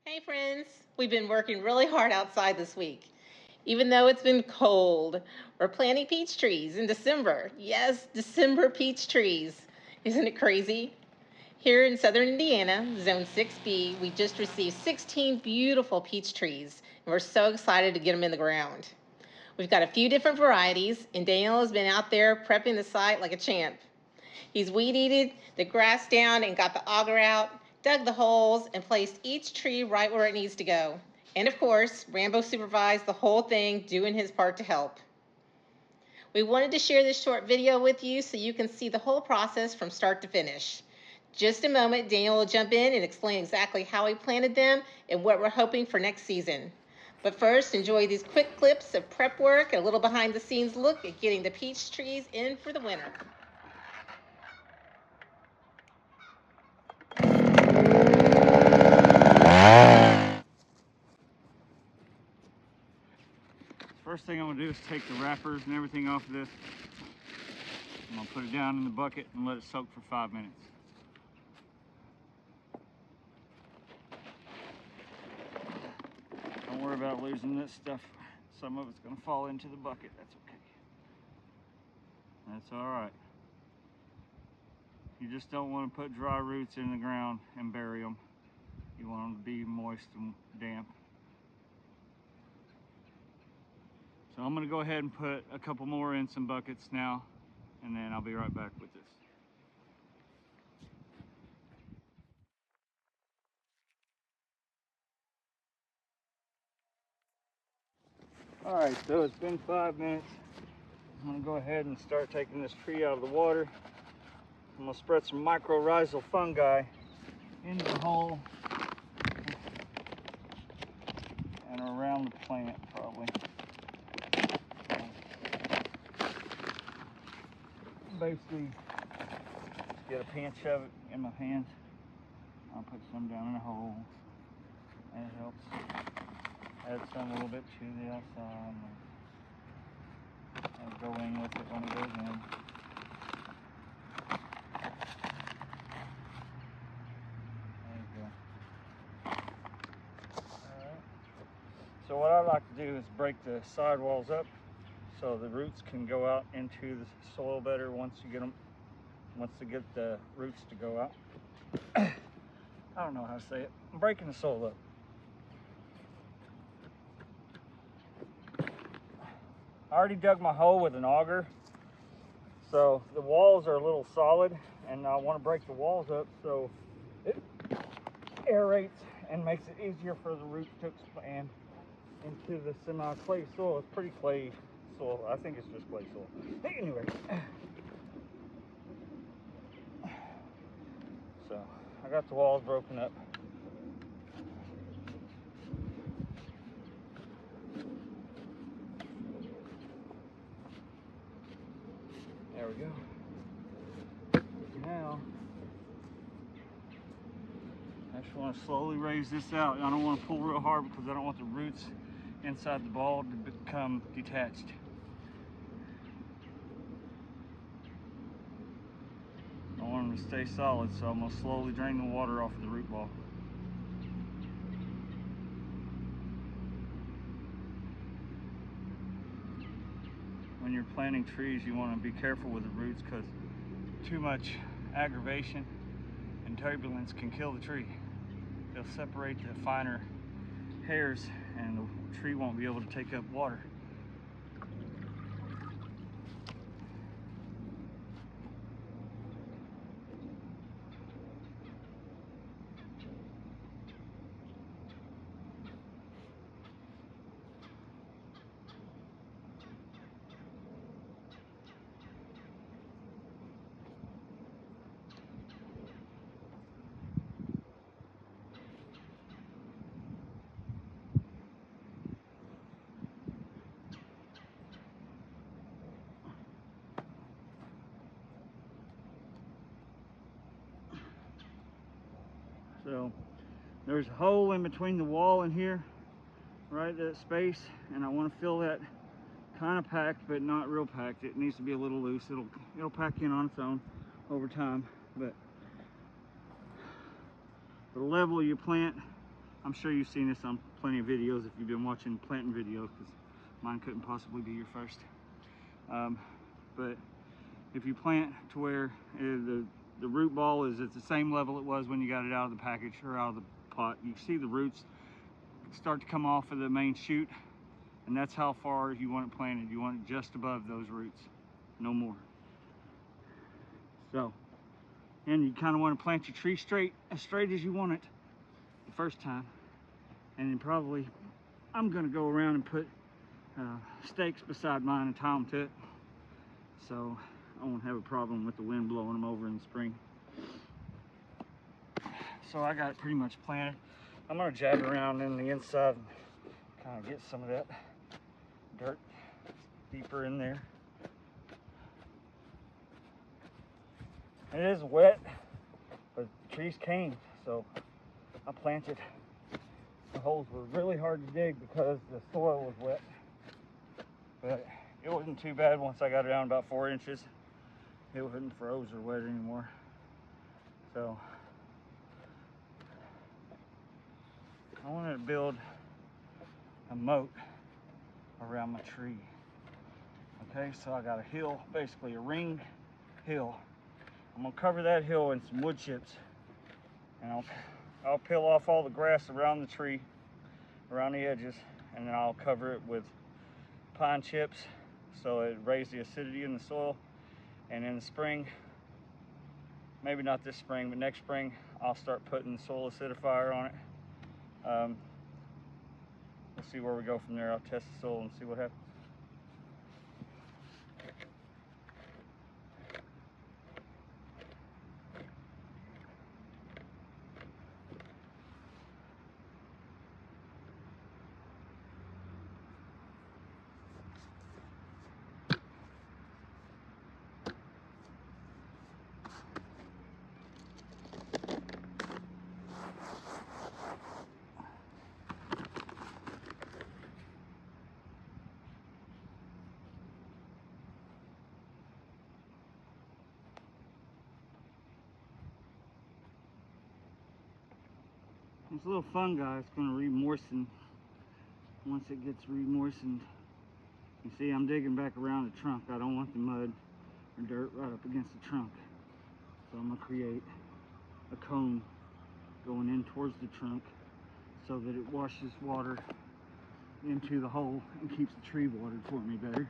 Hey friends, we've been working really hard outside this week. Even though it's been cold, we're planting peach trees in December. Yes, December peach trees. Isn't it crazy? Here in southern Indiana, Zone 6B, we just received 16 beautiful peach trees, and we're so excited to get them in the ground. We've got a few different varieties, and Daniel has been out there prepping the site like a champ. He's weed eated the grass down and got the auger out, dug the holes, and placed each tree right where it needs to go. And of course, Rambo supervised the whole thing, doing his part to help. We wanted to share this short video with you so you can see the whole process from start to finish. Just a moment, Daniel will jump in and explain exactly how he planted them and what we're hoping for next season. But first, enjoy these quick clips of prep work and a little behind the scenes look at getting the peach trees in for the winter. First thing I'm going to do is take the wrappers and everything off of this. I'm going to put it down in the bucket and let it soak for 5 minutes. Don't worry about losing this stuff. Some of it's going to fall into the bucket. That's okay. That's alright. You just don't want to put dry roots in the ground and bury them. You want them to be moist and damp. So I'm going to go ahead and put a couple more in some buckets now, and then I'll be right back with this. Alright, so it's been 5 minutes. I'm going to go ahead and start taking this tree out of the water. I'm going to spread some mycorrhizal fungi into the hole and around the plant probably. Basically, get a pinch of it in my hands. I'll put some down in the hole. That helps. Add some a little bit to the outside. I'll go in with it when it goes in. There you go. Alright. So what I like to do is break the sidewalls up so the roots can go out into the soil better once you get the roots to go out. I don't know how to say it. I'm breaking the soil up. I already dug my hole with an auger, so the walls are a little solid, and I want to break the walls up so it aerates and makes it easier for the roots to expand into the semi-clay soil. It's pretty clay soil. I think it's just clay soil. Anyway, so I got the walls broken up. There we go. Now, I just want to slowly raise this out. I don't want to pull real hard because I don't want the roots inside the ball to become detached. I want them to stay solid, so I'm going to slowly drain the water off of the root ball. When you're planting trees, you want to be careful with the roots because too much aggravation and turbulence can kill the tree. They'll separate the finer hairs and the tree won't be able to take up water. So there's a hole in between the wall and here, right, that space, and I want to fill that kind of packed, but not real packed. It needs to be a little loose. It'll pack in on its own over time, but the level you plant I'm sure you've seen this on plenty of videos if you've been watching planting videos, because mine couldn't possibly be your first. But if you plant to where the root ball is at the same level it was when you got it out of the package or out of the pot, you see the roots start to come off of the main shoot, and that's how far you want it planted. You want it just above those roots, no more. So, and you kind of want to plant your tree as straight as you want it the first time. And then probably I'm going to go around and put stakes beside mine and tie them to it, so I won't have a problem with the wind blowing them over in the spring. So I got it pretty much planted. I'm going to jab around in the inside and kind of get some of that dirt deeper in there. It is wet, but the trees came, so I planted. The holes were really hard to dig because the soil was wet, but it wasn't too bad once I got it down about 4 inches. It wasn't froze or wet anymore. So I wanted to build a moat around my tree. Okay, so I got a hill, basically a ring hill. I'm gonna cover that hill in some wood chips, and I'll peel off all the grass around the tree, around the edges, and then I'll cover it with pine chips so it raises the acidity in the soil. And in the spring, maybe not this spring, but next spring, I'll start putting soil acidifier on it. We'll see where we go from there. I'll test the soil and see what happens. This little fungi is going to re-moisten once it gets re-moistened. You see, I'm digging back around the trunk. I don't want the mud or dirt right up against the trunk. So I'm going to create a cone going in towards the trunk so that it washes water into the hole and keeps the tree watered for me better.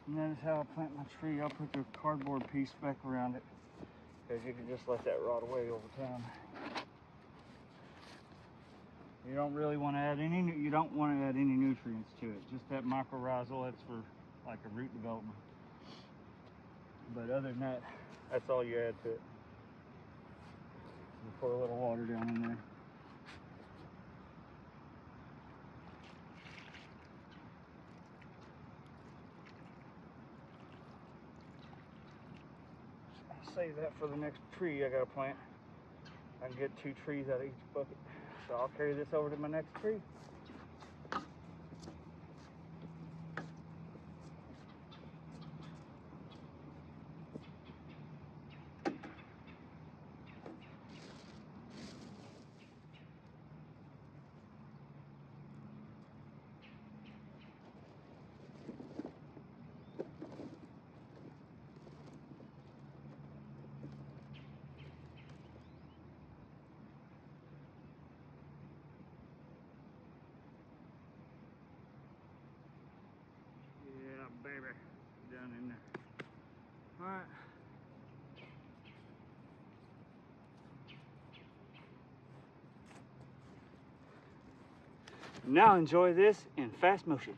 And that is how I plant my tree. I'll put the cardboard piece back around it, because you can just let that rot away over time. You don't really want to add any nutrients to it. Just that mycorrhizal, that's for like a root development. But other than that, that's all you add to it. You pour a little water down in there. Save that for the next tree I gotta plant. I can get 2 trees out of each bucket. So I'll carry this over to my next tree. Yeah, baby, down in there. All right. Now enjoy this in fast motion.